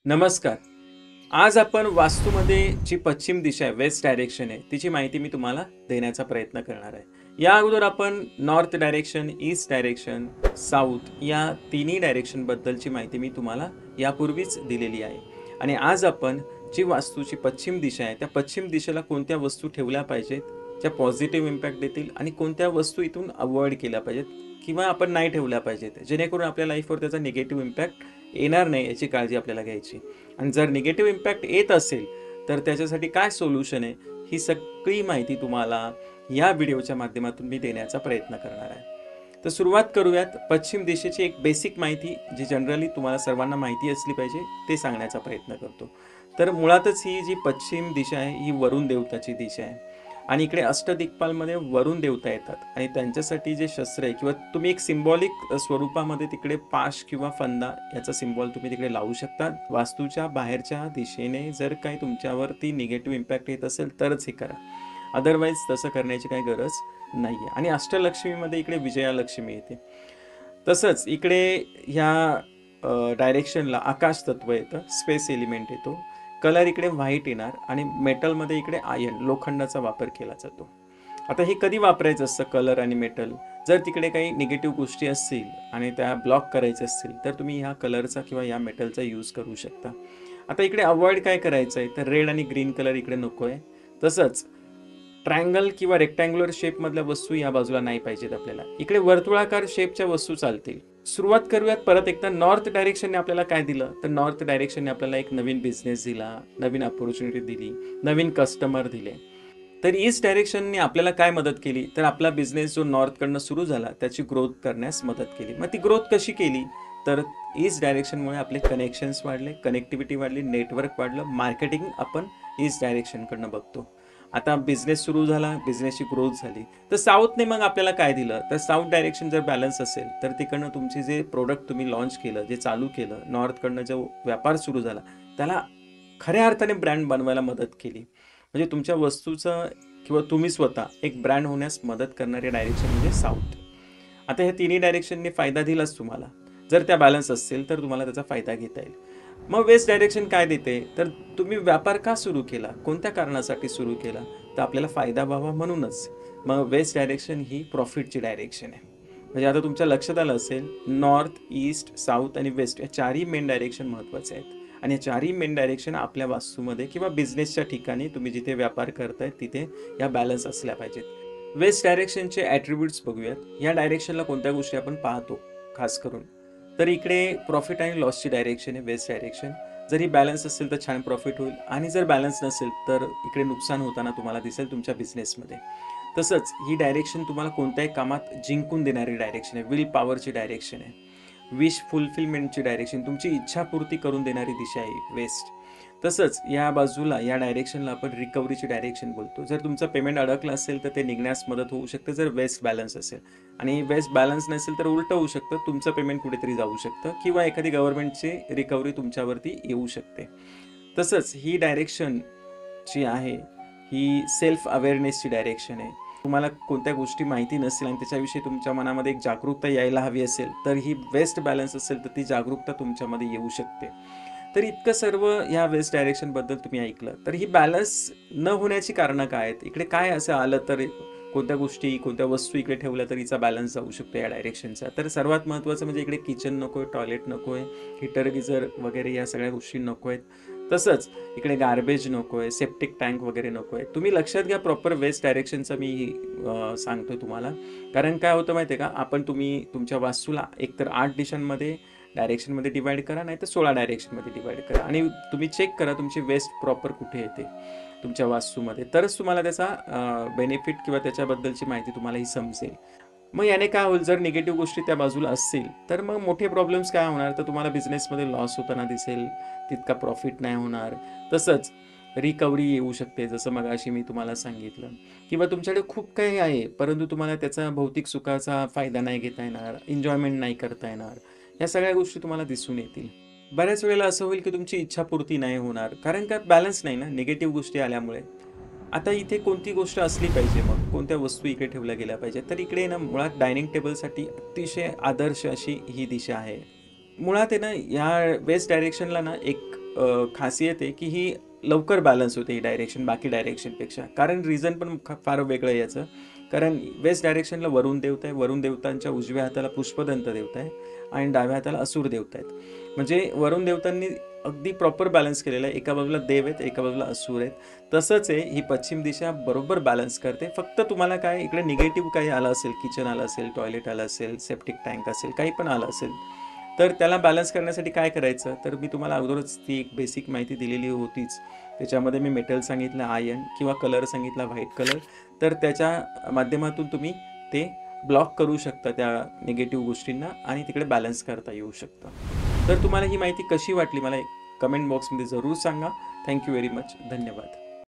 नमस्कार. आज आपण वास्तूमध्ये जी पश्चिम दिशा आहे, वेस्ट डायरेक्शन आहे, तिची माहिती मी तुम्हाला देण्याचा प्रयत्न करणार आहे. या अगोदर आपण north direction, east direction, south या तिन्ही डायरेक्शनबद्दलची माहिती मी तुम्हाला यापूर्वीच दिलेली आहे. आणि आज आपण जी वास्तूची पश्चिम दिशा आहे, त्या पश्चिम दिशेला कोणत्या वस्तू ठेवल्या पाहिजेत, ज्या पॉझिटिव्ह इम्पॅक्ट देतील आणि कोणत्या वस्तू इथून अव्हॉइड केल्या पाहिजेत किंवा आपण नाही ठेवल्या पाहिजेत, जेणेकरून आपल्या लाईफवर त्याचा निगेटिव्ह इम्पॅक्ट येणार नाही याची काळजी आपल्याला घ्यायची. आणि जर निगेटिव्ह इम्पॅक्ट येत असेल तर त्याच्यासाठी काय सोल्युशन आहे, ही सगळी माहिती तुम्हाला या व्हिडिओच्या माध्यमातून मी देण्याचा प्रयत्न करणार आहे. तर सुरुवात करूयात. पश्चिम दिशेची एक बेसिक माहिती जी जनरली तुम्हाला सर्वांना माहिती असली पाहिजे ते सांगण्याचा प्रयत्न करतो. तर मुळातच ही जी पश्चिम दिशा आहे ही वरुण देवताची दिशा आहे आणि इकडे अष्टदिग्पालमध्ये वरुण देवता येतात आणि त्यांच्यासाठी जे शस्त्र आहे किंवा तुम्ही एक सिम्बॉलिक स्वरूपामध्ये तिकडे पाश किंवा फंदा याचा सिम्बॉल तुम्ही तिकडे लावू शकता. वास्तूच्या बाहेरच्या दिशेने जर काही तुमच्यावरती निगेटिव्ह इम्पॅक्ट येत असेल तरच हे करा, अदरवाईज तसं करण्याची काही गरज नाही आहे. आणि अष्टलक्ष्मीमध्ये इकडे विजयालक्ष्मी येते. तसंच इकडे ह्या डायरेक्शनला आकाश तत्व येतं, स्पेस एलिमेंट येतो. कलर इकडे व्हाईट येणार आणि मेटलमध्ये इकडे आयर्न लोखंडाचा वापर केला जातो. आता हे कधी वापरायचं असतं कलर आणि मेटल? जर तिकडे काही निगेटिव्ह गोष्टी असतील आणि त्या ब्लॉक करायच्या असतील तर तुम्ही ह्या कलरचा किंवा या मेटलचा यूज करू शकता. आता इकडे अवॉइड काय करायचं आहे तर रेड आणि ग्रीन कलर इकडे नको आहे. तसंच ट्रायंगल किंवा रेक्टँग्युलर शेपमधल्या वस्तू या बाजूला नाही पाहिजेत आपल्याला. इकडे वर्तुळाकार शेपच्या वस्तू चालतील. सुरुवात करूयात परत एकदा. नॉर्थ डायरेक्शनने आपल्याला काय दिलं तर नॉर्थ डायरेक्शनने आपल्याला एक नवीन बिझनेस दिला, नवीन अपॉर्च्युनिटी दिली, नवीन कस्टमर दिले. तर ईस्ट डायरेक्शनने आपल्याला काय मदत केली तर आपला बिझनेस जो नॉर्थकडनं सुरू झाला त्याची ग्रोथ करण्यास मदत केली. मग ती ग्रोथ कशी केली तर ईस्ट डायरेक्शनमुळे आपले कनेक्शन्स वाढले, कनेक्टिव्हिटी वाढली, नेटवर्क वाढलं, मार्केटिंग आपण ईस्ट डायरेक्शनकडनं बघतो. आता बिझनेस सुरू झाला, बिझनेसची ग्रोथ झाली. तर साऊथने मग आपल्याला काय दिलं तर साऊथ डायरेक्शन जर बॅलन्स असेल तर तिकडनं तुमचे जे प्रोडक्ट तुम्ही लॉन्च केलं, जे चालू केलं, नॉर्थकडनं जो व्यापार सुरू झाला त्याला खऱ्या अर्थाने ब्रँड बनवायला मदत केली. म्हणजे तुमच्या वस्तूचं किंवा तुम्ही स्वतः एक ब्रँड होण्यास मदत करणारे डायरेक्शन म्हणजे साऊथ. आता ह्या तिन्ही डायरेक्शनने फायदा दिलाच तुम्हाला. जर त्या बॅलन्स असेल तर तुम्हाला त्याचा फायदा घेता येईल. मग वेस्ट डायरेक्शन काय देते तर तुम्ही व्यापार का सुरू केला, कोणत्या कारणासाठी सुरू केला तर आपल्याला फायदा व्हावा म्हणूनच. मग वेस्ट डायरेक्शन ही प्रॉफिटची डायरेक्शन आहे. म्हणजे आता तुमच्या लक्षात आलं असेल नॉर्थ, ईस्ट, साऊथ आणि वेस्ट या चारही मेन डायरेक्शन महत्त्वाचे आहेत. आणि या चारही मेन डायरेक्शन आपल्या वास्तूमध्ये किंवा बिझनेसच्या ठिकाणी तुम्ही जिथे व्यापार करताय तिथे या बॅलन्स असल्या पाहिजेत. वेस्ट डायरेक्शनचे ॲट्रिब्यूट्स बघूयात. या डायरेक्शनला कोणत्या गोष्टी आपण पाहतो खास करून तर इकडे प्रॉफिट आणि लॉसची डायरेक्शन आहे वेस्ट डायरेक्शन. जरी बॅलन्स असेल तर छान प्रॉफिट होईल आणि जर बॅलन्स नसेल तर इकडे नुकसान होताना तुम्हाला दिसेल तुमच्या बिझनेसमध्ये. तसंच ही डायरेक्शन तुम्हाला कोणत्याही कामात जिंकून देणारी डायरेक्शन आहे, विल पॉवरची डायरेक्शन आहे, विश फुलफिलमेंटची डायरेक्शन, तुमची इच्छापूर्ती करून देणारी दिशा आहे वेस्ट. तसंच या बाजूला या डायरेक्शनला आपण रिकव्हरीची डायरेक्शन बोलतो. जर तुमचं पेमेंट अडकलं असेल तर ते निघण्यास मदत होऊ शकते जर वेस्ट बॅलन्स असेल. आणि वेस्ट बॅलन्स नसेल तर उलटं होऊ शकतं, तुमचं पेमेंट कुठेतरी जाऊ शकतं किंवा एखादी गव्हर्नमेंटची रिकव्हरी तुमच्यावरती येऊ शकते. तसंच ही डायरेक्शन जी आहे ही सेल्फ अवेअरनेसची डायरेक्शन आहे. तुम्हाला कोणत्या गोष्टी माहिती नसेल आणि त्याच्याविषयी तुमच्या मनामध्ये एक जागरूकता यायला हवी असेल तर ही वेस्ट बॅलन्स असेल तर ती जागरूकता तुमच्यामध्ये येऊ शकते. तर इतकं सर्व ह्या वेस्ट डायरेक्शनबद्दल तुम्ही ऐकलं. तर ही बॅलन्स न होण्याची कारणं काय आहेत, इकडे काय असं आलं तर कोणत्या गोष्टी, कोणत्या वस्तू इकडे ठेवल्या तर हिचा बॅलन्स जाऊ शकतो या डायरेक्शनचा. तर सर्वात महत्त्वाचं म्हणजे इकडे किचन नको आहे, टॉयलेट नको आहे, हीटर गिझर वगैरे या सगळ्या गोष्टी नको आहेत. तसंच इकडे गार्बेज नको आहे, सेप्टिक टँक वगैरे नको आहे. तुम्ही लक्षात घ्या प्रॉपर वेस्ट डायरेक्शनचं मी सांगतोय तुम्हाला. कारण काय होतं माहिती आहे का, आपण तुम्ही तुमच्या वास्तूला एकतर 8 दिशांमध्ये डायरेक्शनमध्ये डिवाइड करा, नाही तर 16 डायरेक्शनमध्ये डिवाइड करा आणि तुम्ही चेक करा तुमची वेस्ट प्रॉपर कुठे येते तुमच्या वास्तूमध्ये. तरच तुम्हाला त्याचा बेनिफिट किंवा त्याच्याबद्दलची माहिती तुम्हालाही समजेल. मग याने काय होईल जर निगेटिव्ह गोष्टी त्या बाजूला असतील तर मग मोठे प्रॉब्लेम्स काय होणार तर तुम्हाला बिझनेसमध्ये लॉस होताना दिसेल, तितका प्रॉफिट नाही होणार. तसंच रिकव्हरी येऊ शकते जसं मगाशी मी तुम्हाला सांगितलं. किंवा तुमच्याकडे खूप काही आहे परंतु तुम्हाला त्याचा भौतिक सुखाचा फायदा नाही घेता येणार, एन्जॉयमेंट नाही करता येणार. या सगळ्या गोष्टी तुम्हाला दिसून येतील. बऱ्याच वेळेला असं होईल की तुमची इच्छापूर्ती नाही होणार कारण का बॅलन्स नाही ना निगेटिव्ह गोष्टी आल्यामुळे. आता इथे कोणती गोष्ट असली पाहिजे, मग कोणत्या वस्तू इकडे ठेवल्या गेल्या पाहिजेत तर इकडे ना मुळात डायनिंग टेबलसाठी अतिशय आदर्श अशी ही दिशा आहे. मुळात आहे ना या वेस्ट डायरेक्शनला ना एक खासियत आहे की ही लवकर बॅलन्स होते ही डायरेक्शन बाकी डायरेक्शनपेक्षा. कारण रिझन पण फार वेगळं आहे याचं. कारण वेस्ट डायरेक्शनला वरुण देवता आहे, वरुण देवतांच्या उजव्या हाताला पुष्पदंत देवता आहे आणि डाव्या हाताला असुर देवता आहेत. म्हणजे वरुण देवतांनी अगदी प्रॉपर बॅलन्स केलेला आहे. एका बाजूला देव आहेत, एका बाजूला असुर आहेत. तसंच आहे ही पश्चिम दिशा बरोबर बॅलन्स करते. फक्त तुम्हाला काय इकडे निगेटिव्ह काही आलं असेल, किचन आलं असेल, टॉयलेट आलं असेल, सेप्टिक टँक असेल, काही पण आलं असेल, तर त्याला बॅलन्स करण्यासाठी काय करायचं, तर मी तुम्हाला अगोदरच ती एक बेसिक माहिती दिलेली होतीच. त्याच्यामध्ये मी मेटल सांगितलं आयर्न किंवा कलर सांगितला व्हाईट कलर. तर त्याच्या माध्यमातून तुम्ही ते ब्लॉक करू शकता त्या निगेटिव्ह गोष्टींना आणि तिकडे बॅलन्स करता येऊ शकतं. तर तुम्हाला ही माहिती कशी वाटली मला कमेंट बॉक्समध्ये जरूर सांगा. Thank you very much. धन्यवाद.